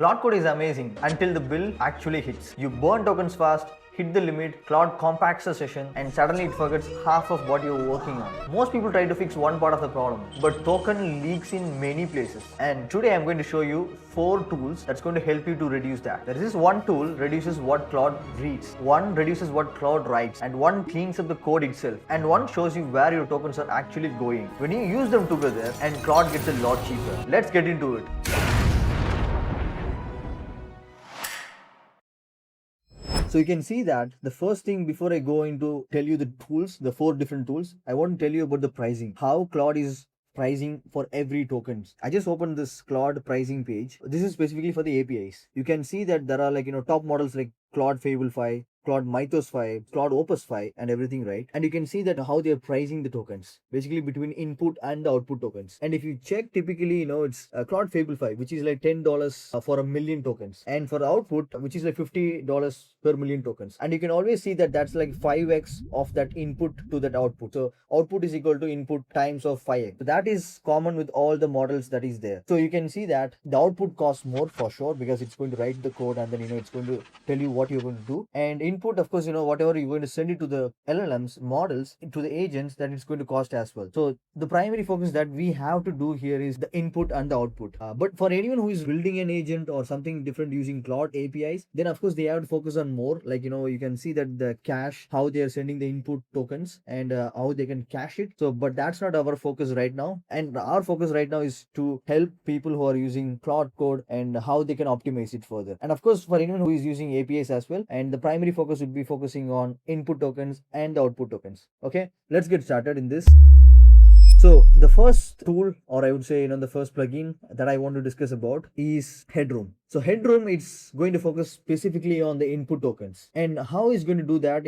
Claude Code is amazing until the bill actually hits. You burn tokens fast, hit the limit, Claude compacts the session, and suddenly it forgets half of what you're working on. Most people try to fix one part of the problem, but token leaks in many places. And today I'm going to show you 4 tools that's going to help you to reduce that. There is this one tool reduces what Claude reads, one reduces what Claude writes, and one cleans up the code itself, and one shows you where your tokens are actually going. When you use them together, and Claude gets a lot cheaper. Let's get into it. So you can see that the first thing before I go into tell you the tools, the 4 different tools, I want to tell you about the pricing, how Claude is pricing for every tokens. I just opened this Claude pricing page. This is specifically for the APIs. You can see that there are top models like Claude Fable 5, Claude Mythos 5, Claude Opus 5, and everything, right? And you can see that how they are pricing the tokens, basically between input and the output tokens. And if you check, typically, it's Claude Fable 5, which is like $10 for a million tokens, and for the output, which is like $50 per million tokens. And you can always see that that's like 5x of that input to that output. So output is equal to input times of 5x. So that is common with all the models that is there. So you can see that the output costs more for sure, because it's going to write the code, and then it's going to tell you what you're going to do. And input, of course, whatever you're going to send it to the LLMs models, to the agents, that it's going to cost as well. So the primary focus that we have to do here is the input and the output. But for anyone who is building an agent or something different using Claude APIs, then of course they have to focus on more, like you can see that the cache, how they are sending the input tokens, and how they can cache it. So but that's not our focus right now, and our focus right now is to help people who are using Claude Code and how they can optimize it further. And of course, for anyone who is using APIs as well, and the primary focus would be focusing on input tokens and the output tokens. Okay, let's get started in this. So the first tool, or I would say, the first plugin that I want to discuss about is Headroom. So Headroom, it's going to focus specifically on the input tokens, and how it's going to do that,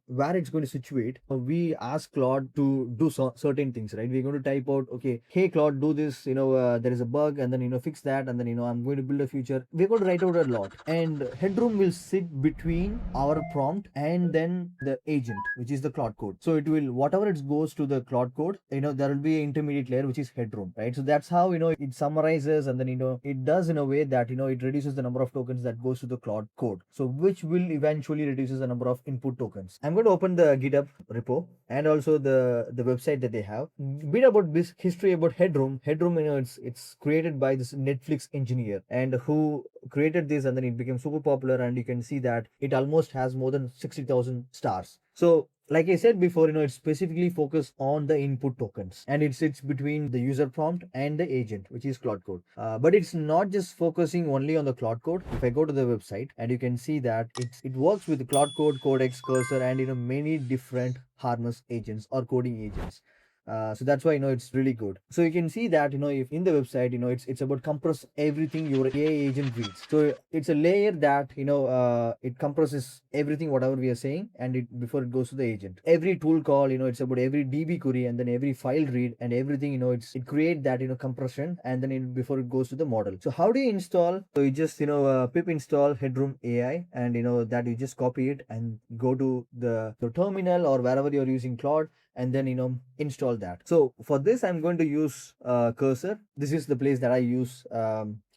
where it's going to situate. We ask Claude to do certain things, right? We're going to type out, okay, hey Claude, do this, there is a bug, and then, fix that, and then, I'm going to build a feature. We're going to write out a lot, and Headroom will sit between our prompt and then the agent, which is the Claude Code. So it will, whatever it goes to the Claude Code, there will be an intermediate layer, which is Headroom, right? So that's how, it summarizes, and then, it does in a way that, it reduces the number of tokens that goes to the Claude Code. So which will eventually reduces the number of input tokens. I'm going to open the GitHub repo and also the website that they have. Bit about this history about Headroom. Headroom, it's created by this Netflix engineer, and who created this, and then it became super popular, and you can see that it almost has more than 60,000 stars. So like I said before, it's specifically focused on the input tokens, and it sits between the user prompt and the agent, which is Claude Code. But it's not just focusing only on the Claude Code. If I go to the website, and you can see that it works with the Claude Code, Codex, Cursor, and many different harness agents or coding agents. So that's why it's really good. So you can see that if in the website, it's about compress everything your AI agent reads. So it's a layer that it compresses everything whatever we are saying, and it before it goes to the agent. Every tool call, it's about every DB query, and then every file read, and everything, it create that compression, and then before it goes to the model. So how do you install? So you just pip install Headroom AI, and that you just copy it and go to the terminal or wherever you're using Claude, and then install that. So for this, I'm going to use Cursor. This is the place that I use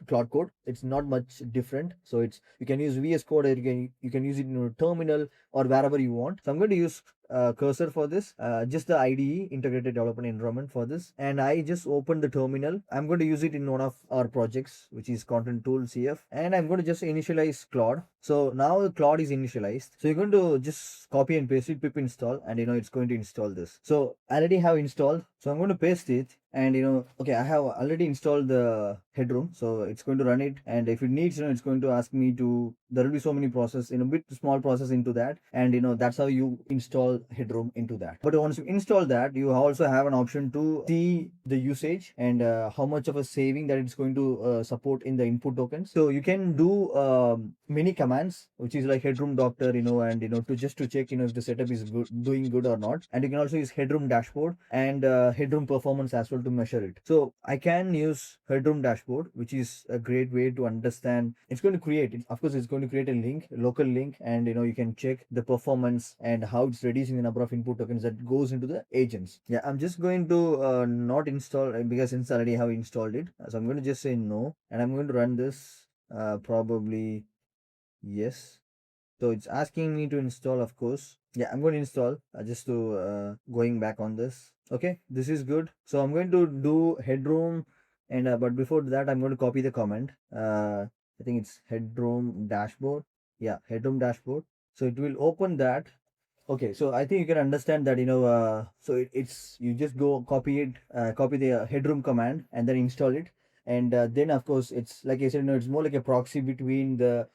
Claude Code. It's not much different. So you can use VS Code, or you can use it in your terminal or wherever you want. So I'm going to use Cursor for this, just the IDE, integrated development environment, for this. And I just opened the terminal. I'm going to use it in one of our projects, which is content tool CF, and I'm going to just initialize Claude. So now the Claude is initialized. So you're going to just copy and paste it, pip install, and it's going to install this. So I already have installed, so I'm going to paste it, and okay, I have already installed the Headroom, so it's going to run it. And if it needs, it's going to ask me to, there will be so many process, bit small process into that, and that's how you install Headroom into that. But once you install that, you also have an option to see the usage, and how much of a saving that it's going to support in the input tokens. So you can do many commands, which is like Headroom doctor, and to just to check if the setup is doing good or not. And you can also use Headroom dashboard and Headroom performance as well to measure it. So I can use Headroom dashboard, which is a great way to understand. It's going to create it. Of course, it's going to create a link, local link, and you can check the performance and how it's reducing the number of input tokens that goes into the agents. Yeah, I'm just going to not install, because since I already have installed it. So I'm going to just say no, and I'm going to run this. Probably yes. So it's asking me to install, of course. Yeah, I'm going to install just to going back on this. Okay, this is good. So I'm going to do Headroom, and but before that, I'm going to copy the command. I think it's Headroom dashboard. Yeah, Headroom dashboard. So it will open that. Okay, so I think you can understand that, so it's you just go copy it, copy the headroom command and then install it. And then, of course, it's like I said, it's more like a proxy between the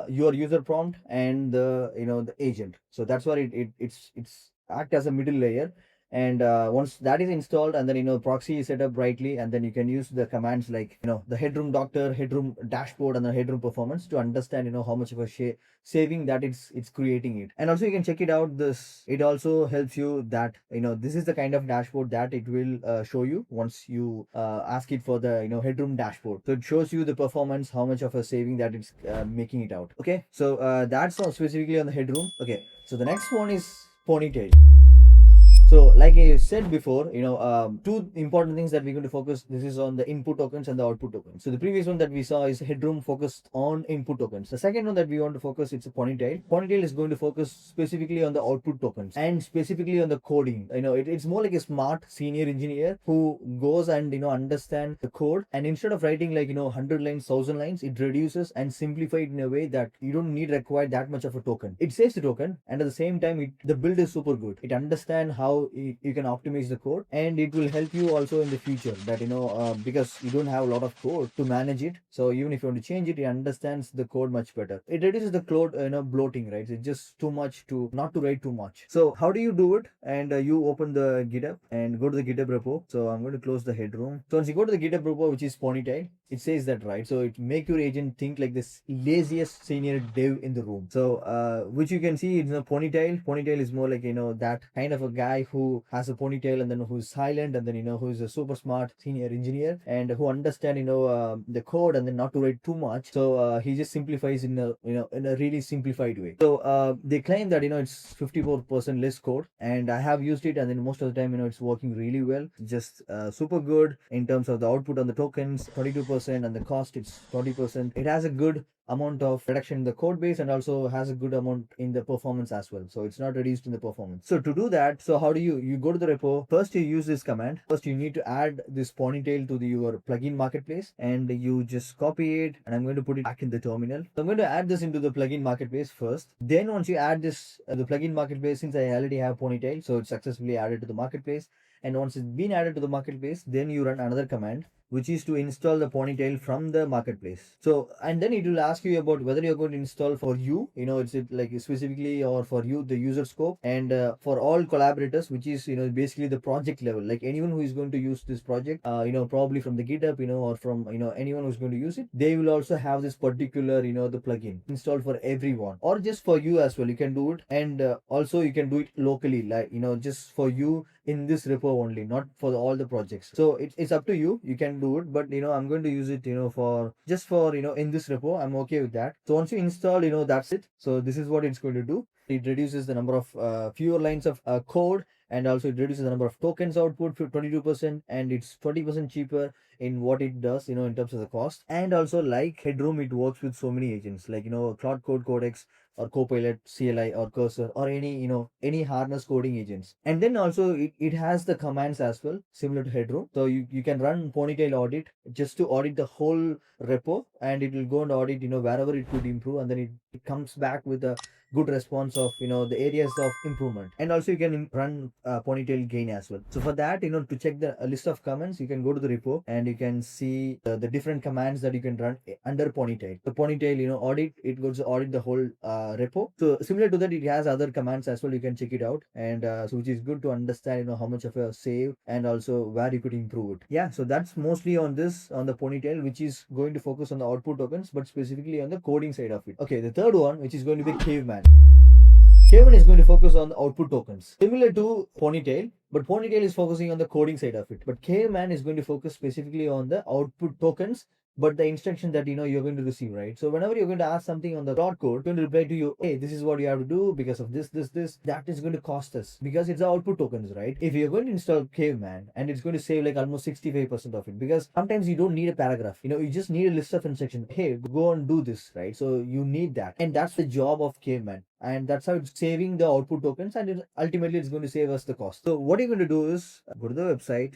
your user prompt and the agent. So that's why it's act as a middle layer. And once that is installed and then proxy is set up rightly, and then you can use the commands like the headroom doctor, headroom dashboard, and the headroom performance to understand how much of a saving that it's creating it. And also you can check it out. This it also helps you that this is the kind of dashboard that it will show you once you ask it for the headroom dashboard. So it shows you the performance, how much of a saving that it's making it out. Okay, so that's all specifically on the headroom. Okay, so the next one is Ponytail. So like I said before, two important things that we're going to focus. This is on the input tokens and the output tokens. So the previous one that we saw is Headroom focused on input tokens. The second one that we want to focus, it's a Ponytail. Ponytail is going to focus specifically on the output tokens and specifically on the coding. It's more like a smart senior engineer who goes and understand the code, and instead of writing like 100 lines, 1000 lines, it reduces and simplify it in a way that you don't need require that much of a token. It saves the token, and at the same time, the build is super good. It understands how you can optimize the code, and it will help you also in the future that because you don't have a lot of code to manage it. So even if you want to change it, it understands the code much better. It reduces the code bloating, right? It's just too much to not to write too much. So how do you do it? And you open the GitHub and go to the GitHub repo. So I'm going to close the Headroom. So once you go to the GitHub repo, which is Ponytail, it says that, right? So it make your agent think like this laziest senior dev in the room. So which you can see, Ponytail. Ponytail is more like that kind of a guy who has a ponytail and then who's silent, and then who is a super smart senior engineer and who understand the code and then not to write too much. So he just simplifies in a really simplified way. So they claim that it's 54% less code, and I have used it, and then most of the time it's working really well. Just super good in terms of the output on the tokens, 22%, and the cost it's 20%. It has a good amount of reduction in the code base and also has a good amount in the performance as well. So it's not reduced in the performance. So to do that, so how do you go to the repo? First you use this command. First you need to add this Ponytail to your plugin marketplace, and you just copy it, and I'm going to put it back in the terminal. So I'm going to add this into the plugin marketplace first. Then once you add this the plugin marketplace, since I already have Ponytail, so it's successfully added to the marketplace. And once it's been added to the marketplace, then you run another command, which is to install the Ponytail from the marketplace. So, and then it will ask you about whether you're going to install for you, it's like specifically, or for you, the user scope, and for all collaborators, which is, basically the project level, like anyone who is going to use this project, probably from the GitHub, or from, anyone who's going to use it, they will also have this particular, the plugin installed for everyone, or just for you as well. You can do it, and also you can do it locally, like, just for you in this repo only, not for all the projects. So it's up to you. You can do it, but I'm going to use it for just for in this repo. I'm okay with that. So once you install, that's it. So this is what it's going to do. It reduces the number of fewer lines of code, and also it reduces the number of tokens output for 22%, and it's 20% cheaper in what it does, in terms of the cost. And also, like Headroom, it works with so many agents like Claude Code Codex, or Copilot, CLI, or Cursor, or any harness coding agents. And then also it has the commands as well, similar to Headroom. So you can run Ponytail audit just to audit the whole repo, and it will go and audit wherever it could improve, and then it comes back with a good response of the areas of improvement. And also you can run Ponytail gain as well. So for that, to check the list of commands, you can go to the repo and you can see the different commands that you can run under Ponytail. The Ponytail audit, it goes to audit the whole repo. So similar to that, it has other commands as well. You can check it out, and so which is good to understand how much of a save and also where you could improve it. Yeah, so that's mostly on the Ponytail, which is going to focus on the output tokens, but specifically on the coding side of it. Okay, the third one, which is going to be Caveman. Caveman is going to focus on the output tokens, similar to Ponytail, but Ponytail is focusing on the coding side of it. But Caveman is going to focus specifically on the output tokens but the instruction that you're going to receive, right? So whenever you're going to ask something on the Claude Code, it's going to reply to you, hey, this is what you have to do because of this. That is going to cost us because it's the output tokens, right? If you're going to install Caveman, and it's going to save like almost 65% of it, because sometimes you don't need a paragraph, you just need a list of instructions. Hey, go and do this, right? So you need that, and that's the job of Caveman, and that's how it's saving the output tokens, and ultimately it's going to save us the cost. So what you're going to do is go to the website,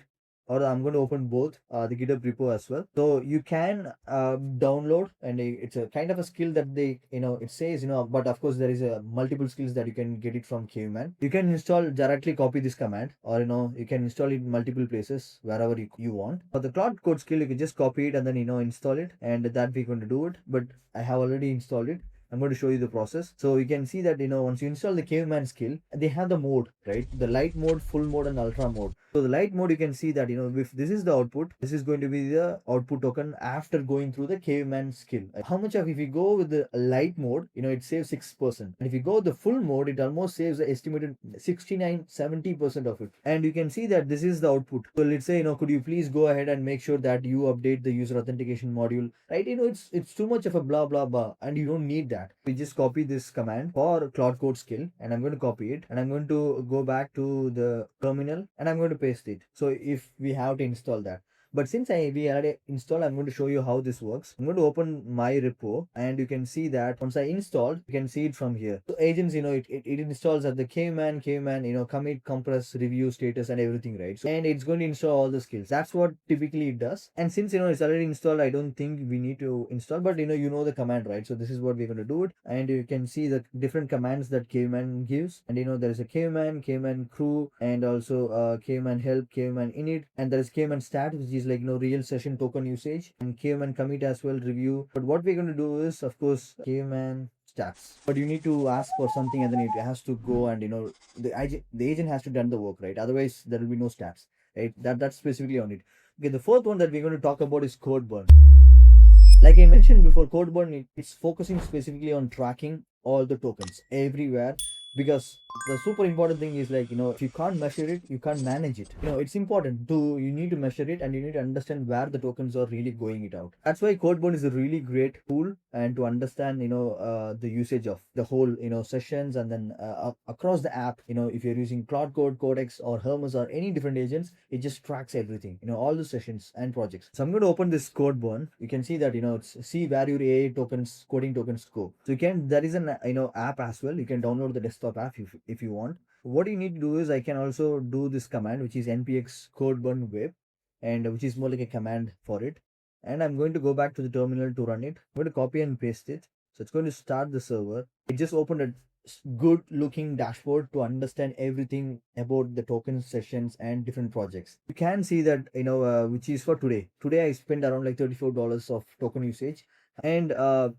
or I'm going to open both the GitHub repo as well. So you can download, and it's a kind of a skill that they, it says, but of course there is a multiple skills that you can get it from Caveman. You can install directly, copy this command, or you can install it in multiple places wherever you want. For the Claude Code skill, you can just copy it and then install it, and that we're going to do it. But I have already installed it. I'm going to show you the process. So you can see that once you install the Caveman skill, they have the mode, right? The light mode, full mode, and ultra mode. So the light mode, you can see that if this is the output, this is going to be the output token after going through the Caveman skill. How much of, if you go with the light mode, it saves 6%, and if you go with the full mode, it almost saves the estimated 69-70% of it. And you can see that this is the output. So let's say, could you please go ahead and make sure that you update the user authentication module, right? It's too much of a blah blah blah, and you don't need that. We just copy this command for Claude Code skill, and I'm going to copy it, and I'm going to go back to the terminal, and I'm going to paste it. So if we have to install that, but since we already installed, I'm going to show you how this works. I'm going to open my repo, and you can see that once I installed, you can see it from here. So agents, it installs at the Caveman, commit, compress, review, status, and everything, right? So, and it's going to install all the skills. That's what typically it does. And since it's already installed, I don't think we need to install, but the command, right? So this is what we're going to do it, and you can see the different commands that Caveman gives, and there is a Caveman crew, and also Caveman help, Caveman init, and there is Caveman stat, which is like real session token usage, and Caveman commit as well, review. But what we're going to do is, of course, Caveman stats, but you need to ask for something, and then it has to go, and the agent has to done the work, right? Otherwise there will be no stats, right? That's specifically on it. Okay, the fourth one that we're going to talk about is CodeBurn. Like I mentioned before, CodeBurn, it's focusing specifically on tracking all the tokens everywhere, because the super important thing is, like, if you can't measure it, you can't manage it. It's important to, you need to measure it, and you need to understand where the tokens are really going it out. That's why CodeBurn is a really great tool, and to understand, the usage of the whole, sessions, and then across the app, if you're using Claude Code, Codex, or Hermes, or any different agents, it just tracks everything, all the sessions and projects. So I'm going to open this CodeBurn. You can see that, it's see where your AI tokens, coding tokens go. So you can, there is an, app as well. You can download the desktop app if you want. What you need to do is, I can also do this command, which is npx CodeBurn web, and which is more like a command for it. And I'm going to go back to the terminal to run it. I'm going to copy and paste it. So it's going to start the server. It just opened a good looking dashboard to understand everything about the token sessions and different projects. You can see that, which is for today I spent around like $34 of token usage, and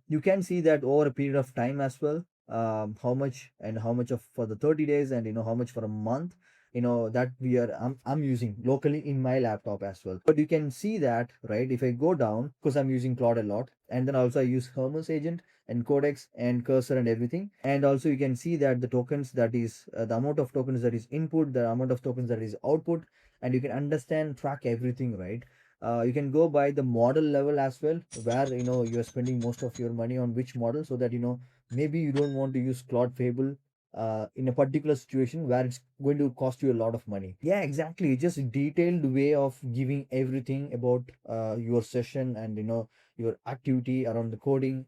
you can see that over a period of time as well, how much of for the 30 days, and how much for a month, that I'm using locally in my laptop as well. But you can see that, right, if I go down, because I'm using Claude a lot, and then also I use Hermes agent and Codex and Cursor and everything. And also you can see that the tokens, that is the amount of tokens that is input, the amount of tokens that is output, and you can understand, track everything, right? You can go by the model level as well, where you're spending most of your money on which model, so that maybe you don't want to use Claude Fable in a particular situation where it's going to cost you a lot of money. Yeah, exactly. Just a detailed way of giving everything about your session, and your activity around the coding.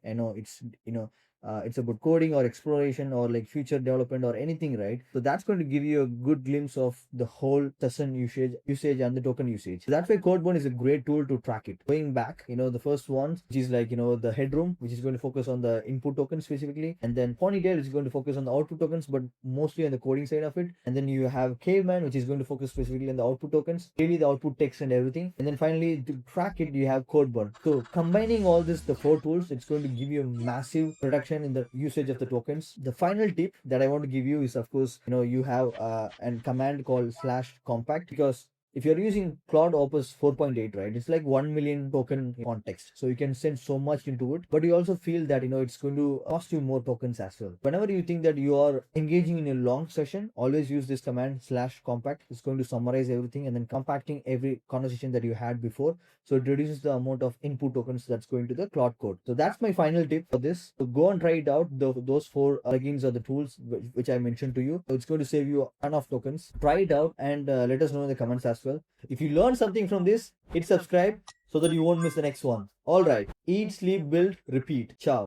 It's about coding or exploration or like future development or anything, right? So that's going to give you a good glimpse of the whole session usage and the token usage. So that's why CodeBurn is a great tool to track it. Going back, the first one, which is like the Headroom, which is going to focus on the input token specifically, and then Ponytail is going to focus on the output tokens, but mostly on the coding side of it. And then you have Caveman, which is going to focus specifically on the output tokens, really the output text and everything. And then finally, to track it, you have CodeBurn. So combining all this, the four tools, it's going to give you a massive reduction in the usage of the tokens. The final tip that I want to give you is, of course, you have a command called /compact, because if you're using Claude Opus 4.8, right, it's like 1 million token context. So you can send so much into it, but you also feel that, it's going to cost you more tokens as well. Whenever you think that you are engaging in a long session, always use this command /compact. It's going to summarize everything and then compacting every conversation that you had before. So it reduces the amount of input tokens that's going to the Claude Code. So that's my final tip for this. So go and try it out. Those 4 plugins are the tools which I mentioned to you. So it's going to save you a ton of tokens. Try it out and let us know in the comments as well. If you learned something from this, hit subscribe so that you won't miss the next one. All right. Eat, sleep, build, repeat. Ciao.